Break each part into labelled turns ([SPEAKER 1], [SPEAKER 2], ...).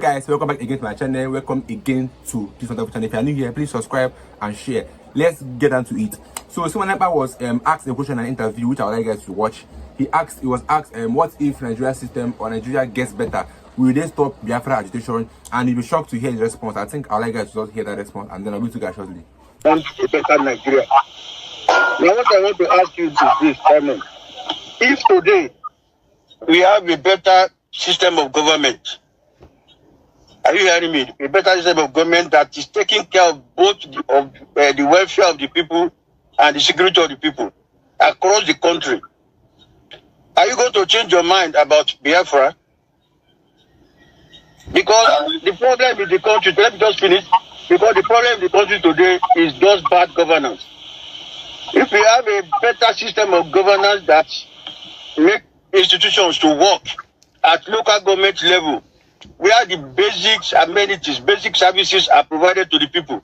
[SPEAKER 1] Guys, welcome back again to my channel. Welcome again to this wonderful channel. If you are new here, please subscribe and share. Let's get down to it. So someone Ekpa was asked a question in an interview, which I would like you guys to watch. He was asked what if Nigeria system or Nigeria gets better, will they stop Biafra agitation? And you'll be shocked to hear his response. I think I would like you guys to just hear that response, and then I'll be to you guys shortly.
[SPEAKER 2] Want a better Nigeria. Now what I want to ask you is this, Simon. If today we have a better system of government, are you hearing me? A better system of government that is taking care of both the welfare of the people and the security of the people across the country. Are you going to change your mind about Biafra? Because the problem in the country, let me just finish, because the problem in the country today is just bad governance. If we have a better system of governance that make institutions to work at local government level, where the basic amenities, basic services are provided to the people.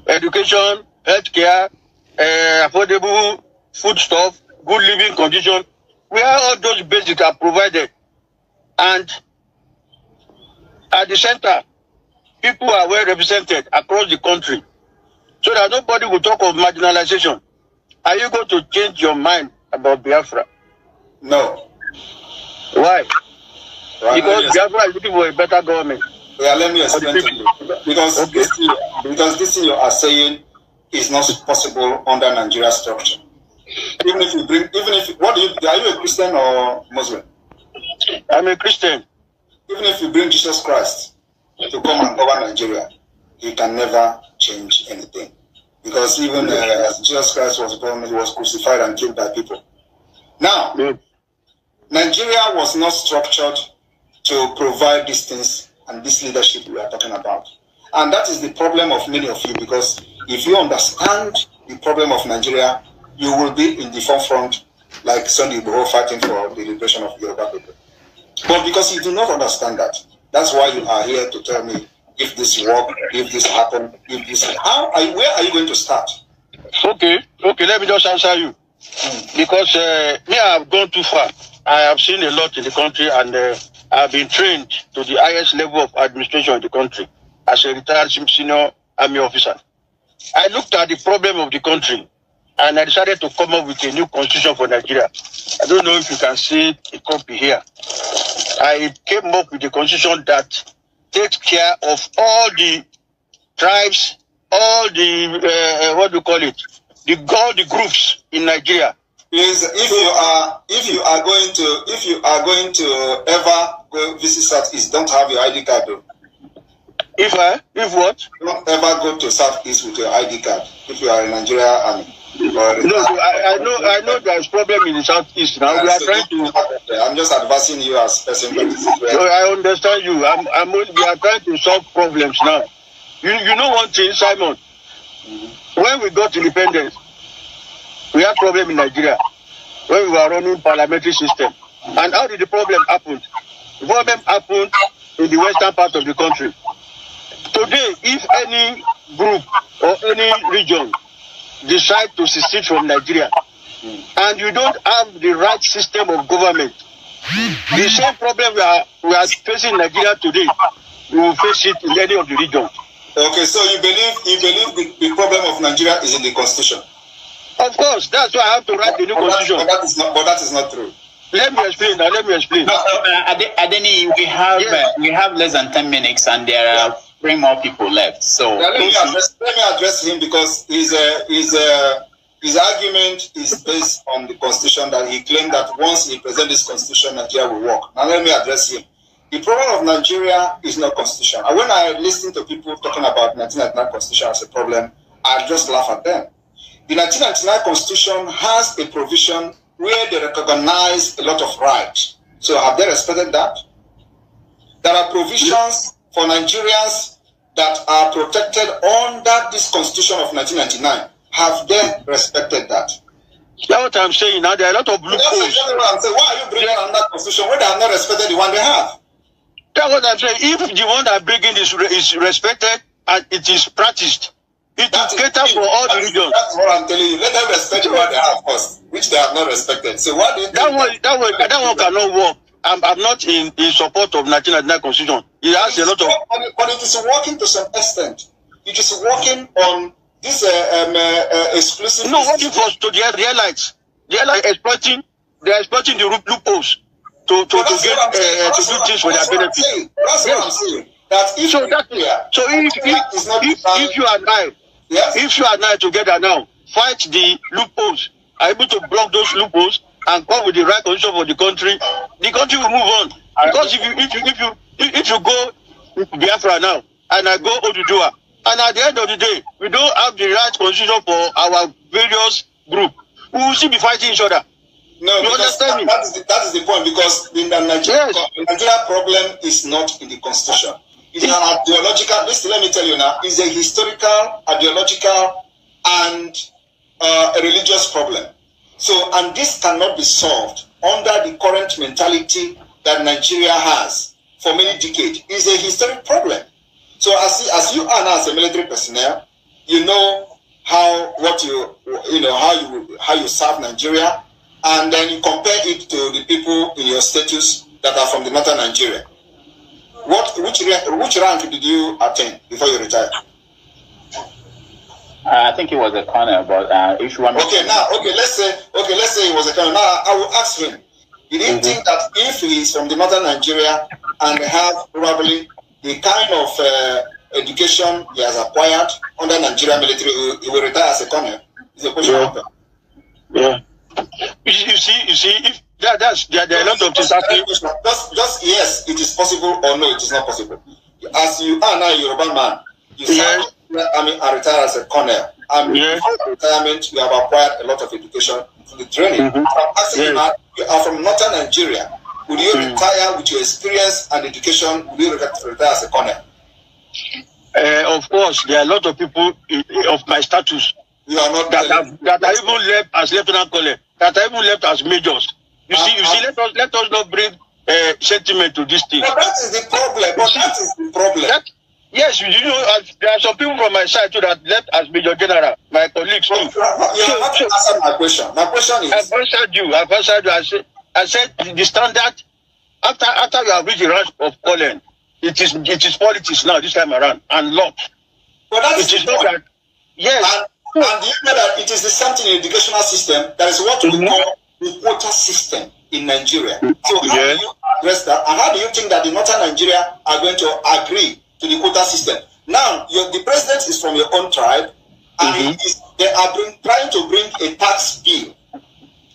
[SPEAKER 2] Education, healthcare, affordable foodstuff, good living condition, where all those basics are provided. And at the center, people are well represented across the country. So that nobody will talk of marginalization. Are you going to change your mind about Biafra?
[SPEAKER 3] No.
[SPEAKER 2] Why?
[SPEAKER 3] Right,
[SPEAKER 2] because Biafra is looking for a better government.
[SPEAKER 3] Yeah, let me explain to you. Because,
[SPEAKER 2] okay.
[SPEAKER 3] this thing you are saying is not possible under Nigeria structure. Are you a Christian or Muslim?
[SPEAKER 2] I'm a Christian.
[SPEAKER 3] Even if you bring Jesus Christ to come and govern Nigeria, he can never change anything. Because even Jesus Christ was born, he was crucified and killed by people. Now, Nigeria was not structured to provide these things and this leadership we are talking about. And that is the problem of many of you, because if you understand the problem of Nigeria, you will be in the forefront like Sunday Igboho fighting for the liberation of Yoruba people. But because you do not understand that, that's why you are here to tell me if this work, if this happen, if this... where are you going to start?
[SPEAKER 2] Okay, let me just answer you. Because me, I have gone too far. I have seen a lot in the country, and I have been trained to the highest level of administration in the country as a retired senior army officer. I looked at the problem of the country, and I decided to come up with a new constitution for Nigeria. I don't know if you can see a copy here. I came up with a constitution that takes care of all the tribes, all the what do you call it? All the groups in Nigeria.
[SPEAKER 3] Please, if you are going to ever go visit Southeast, don't have your ID card though.
[SPEAKER 2] If what?
[SPEAKER 3] Don't ever go to Southeast with your ID card if you are in Nigeria army.
[SPEAKER 2] No, I know there's problem in the Southeast now. We are trying to.
[SPEAKER 3] I'm just advising you as person.
[SPEAKER 2] No, I understand you. We are trying to solve problems now. You know one thing, Simon. When we got independence, we had problem in Nigeria when we were running parliamentary system. And how did the problem happen? The problem happened in the western part of the country. Today, if any group or any region decide to secede from Nigeria, and you don't have the right system of government, the same problem we are facing in Nigeria today, we will face it in any of the regions.
[SPEAKER 3] Okay, so you believe the problem of Nigeria is in the constitution?
[SPEAKER 2] Of course, that's why I have to write the new constitution.
[SPEAKER 3] But that is not true.
[SPEAKER 2] Let me explain.
[SPEAKER 4] Adeni, we have less than 10 minutes, and there are 3 more people left. So
[SPEAKER 3] let me address him, because his argument is based on the constitution that he claimed that once he presents this constitution, Nigeria will work. Now let me address him. The problem of Nigeria is not constitution. And when I listen to people talking about 1999 constitution as a problem, I just laugh at them. The 1999 constitution has a provision where they recognize a lot of rights. So have they respected that? There are provisions for Nigerians that are protected under this constitution of 1999. Have they respected that?
[SPEAKER 2] That's what I'm saying. Now there are a lot of loopholes.
[SPEAKER 3] Why are you bringing another constitution when they have not respected the one they have?
[SPEAKER 2] That's what I'm saying. If the one that bringing is respected and it is practiced, it will cater for all the regions.
[SPEAKER 3] That's what I'm telling you. Let them respect what they have first, which they have not respected. So what do you think?
[SPEAKER 2] That one cannot work. I'm not in support of 1999 constitution. It has a lot of.
[SPEAKER 3] But it is working to some extent. It is working on this exclusive.
[SPEAKER 2] No, working for to the realites. They are exploiting. They are exploiting the loopholes to do things for their benefit.
[SPEAKER 3] That's what I'm saying. That if
[SPEAKER 2] if you and I, if you and I together now fight the loopholes, are able to block those loopholes and come with the right condition for the country will move on. Because if you go Biafra now and I go Odudua, and at the end of the day we don't have the right constitution for our various group, we will still be fighting each other.
[SPEAKER 3] No, you understand me? That is the point, because the Nigeria problem is not in the constitution. It's an ideological. Listen, let me tell you now. It's a historical, ideological, and a religious problem. So, and this cannot be solved under the current mentality that Nigeria has for many decades. It's a historic problem. So, as you are now as a military personnel, you know how you serve Nigeria, and then you compare it to the people in your status that are from the northern Nigeria. Which rank did you attain before you retired?
[SPEAKER 4] I think it was a colonel, but if you want.
[SPEAKER 3] Let's say it was a colonel. Now I will ask him. Did he think that if he is from the northern Nigeria and have probably the kind of education he has acquired under Nigerian military, he will retire as a colonel? It's a question.
[SPEAKER 2] Yeah. You see, if there are a lot of things happening.
[SPEAKER 3] Just yes, it is possible, or no, it is not possible. As you are now a Yoruba man, you say, I retire as a colonel. Before retirement, you have acquired a lot of education through the training. I'm asking you now, you are from northern Nigeria. Would you retire with your experience and education? Would you retire as a colonel?
[SPEAKER 2] Of course, there are a lot of people of my status.
[SPEAKER 3] You are not
[SPEAKER 2] that are even left as lieutenant colonel, that are even left as majors. You see, let us not bring sentiment to this thing.
[SPEAKER 3] But that is the problem.
[SPEAKER 2] Yes, you know, there are some people from my side too that left as major general. My colleagues too.
[SPEAKER 3] You have not answered my question. My question is.
[SPEAKER 2] I've answered you. I said the standard after you have reached the rank of colonel, it is politics now this time around and law.
[SPEAKER 3] But that is
[SPEAKER 2] not that. Yes.
[SPEAKER 3] And you know that it is the something in the educational system that is what we call the quota system in Nigeria. So how do you address that? And how do you think that the northern Nigeria are going to agree to the quota system? Now, the president is from your own tribe, and they are trying to bring a tax bill.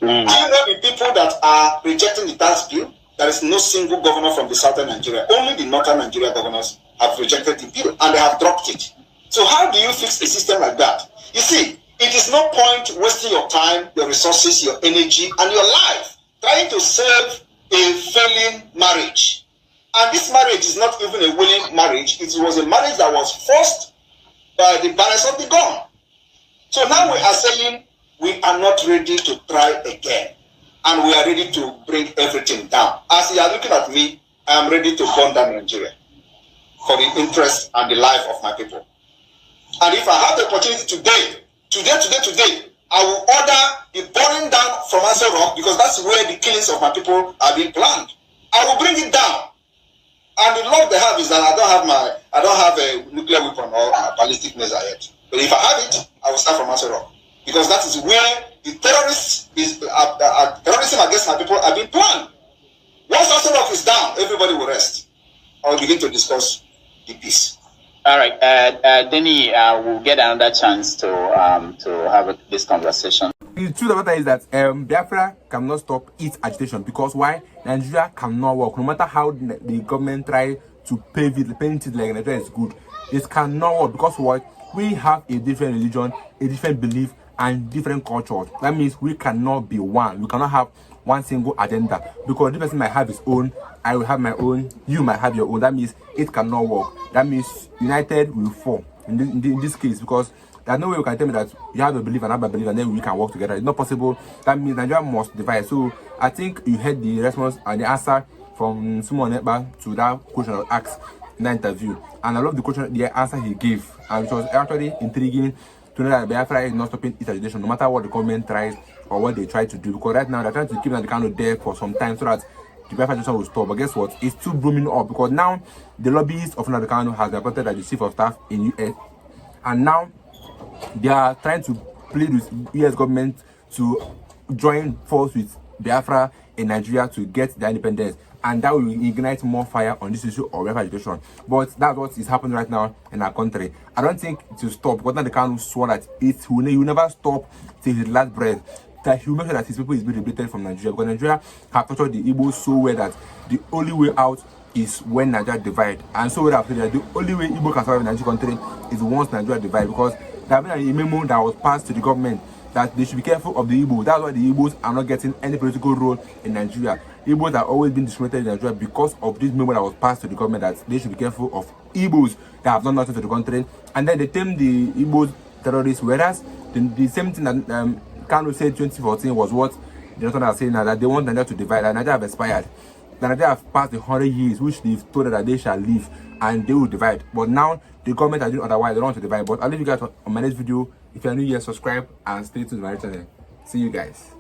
[SPEAKER 3] Do you know the people that are rejecting the tax bill? There is no single governor from the southern Nigeria. Only the northern Nigeria governors have rejected the bill, and they have dropped it. So how do you fix a system like that? You see, it is no point wasting your time, your resources, your energy, and your life trying to save a failing marriage. And this marriage is not even a willing marriage. It was a marriage that was forced by the parents of the gun. So now we are saying we are not ready to try again. And we are ready to bring everything down. As you are looking at me, I am ready to burn down Nigeria for the interest and the life of my people. And if I have the opportunity today, I will order the burning down from Answer Rock, because that's where the killings of my people are being planned. I will bring it down. And the luck they have is that I don't have a nuclear weapon or a ballistic missile yet. But if I have it, I will start from Answer Rock, because that is where the terrorism against my people are being planned. Once Answer Rock is down, everybody will rest. I will begin to discuss the peace.
[SPEAKER 4] All right, Denny, we'll get another chance to have this conversation.
[SPEAKER 1] The truth of the matter is that Biafra cannot stop its agitation, because why? Nigeria cannot work. No matter how the government try to paint it like Nigeria is good, it cannot work, because what? We have a different religion, a different belief, and different cultures. That means we cannot be one. We cannot have one single agenda, because this person might have his own, I will have my own, you might have your own. That means it cannot work. That means united will fall in this case, because there's no way you can tell me that you have a belief and I have a belief and then we can work together. It's not possible. That means Nigeria must divide. So I think you heard the response and the answer from Ekpa to that question I was asked in that interview, and I love the answer he gave, and it was actually intriguing to know that Biafra is not stopping its agitation, no matter what the government tries or what they try to do, because right now they're trying to keep the kind of there for some time so that the Biafra Agitation will stop. But guess what? It's still booming up because now the lobbyists of Nnamdi Kanu has been appointed as the chief of staff in US, and now they are trying to plead with US government to join force with Biafra in Nigeria to get their independence, and that will ignite more fire on this issue of Biafra Agitation. But that's what is happening right now in our country. I don't think it will stop because Nnamdi Kanu swore that he will never stop till his last breath, that he will make sure that his people is being liberated from Nigeria, because Nigeria have tortured the Igbos so well that the only way out is when Nigeria divide. And so we have said that the only way Igbo can survive in Nigeria country is once Nigeria divide, because there have been a memo that was passed to the government that they should be careful of the Igbos. That's why the Igbos are not getting any political role in Nigeria. Igbos are always been discriminated in Nigeria because of this memo that was passed to the government that they should be careful of Igbos that have done nothing to the country. And then they termed the Igbos terrorists, whereas the same thing that Kanu said 2014 was what the Northern are saying now, that they want Nigeria to divide, and Nigeria have expired. Nigeria have passed 100 years, which they've told that they shall leave and they will divide. But now the government are doing otherwise, they don't want to divide. But I'll leave you guys on my next video. If you're new here, subscribe and stay tuned to my channel. See you guys.